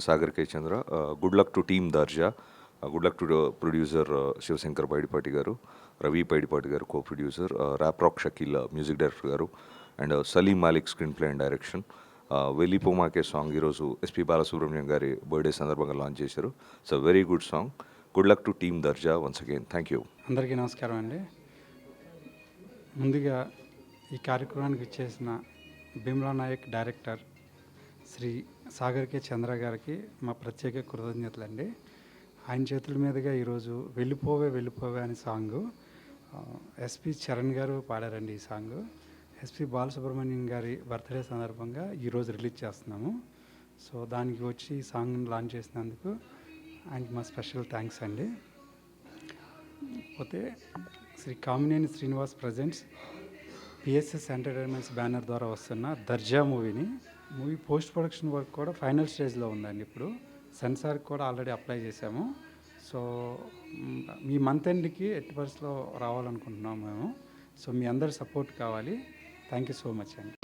Sagar K. Chandra. Good luck to Team Darja. Good luck to the producer Shivsankar Paidipati garu, Ravi Paidipati garu, co-producer, Rap Rock Shakil, music director garu, and Salim Malik screenplay and direction. Veli Pomake song ఈరోజు ఎస్పి బాలసుబ్రహ్మణ్యం గారి birthday సందర్భంగా launch చేశారు. It's a very good song. Good luck to team Darja once again. Thank you. అందరికీ నమస్కారం అండి. ముందుగా ఈ కార్యక్రమానికి ఇచ్చేసిన భీమ్లా నాయక్ డైరెక్టర్ శ్రీ సాగర్ కే చంద్ర గారికి మా ప్రత్యేక కృతజ్ఞతలండి. ఆయన చేతుల మీదుగా ఈరోజు వెళ్ళిపోవే వెళ్ళిపోవే అనే సాంగు ఎస్పి చరణ్ గారు పాడారండి. ఈ సాంగు ఎస్పి బాలసుబ్రహ్మణ్యం గారి బర్త్డే సందర్భంగా ఈరోజు రిలీజ్ చేస్తున్నాము. సో దానికి వచ్చి ఈ సాంగ్ని లాంచ్ చేసినందుకు ఆయనకి మా స్పెషల్ థ్యాంక్స్ అండి. పోతే Shri Kamineni Srinivas presents PSS entertainments banner ద్వారా వస్తున్న Darja movie post production work కూడా ఫైనల్ స్టేజ్లో ఉందండి. ఇప్పుడు సెన్సార్కి కూడా ఆల్రెడీ అప్లై చేసాము. సో మీ మంత్ ఎండ్కి ఎట్టి పరిస్థితిలో రావాలనుకుంటున్నాము మేము. సో మీ అందరి సపోర్ట్ కావాలి. థ్యాంక్ యూ సో మచ్ అండి.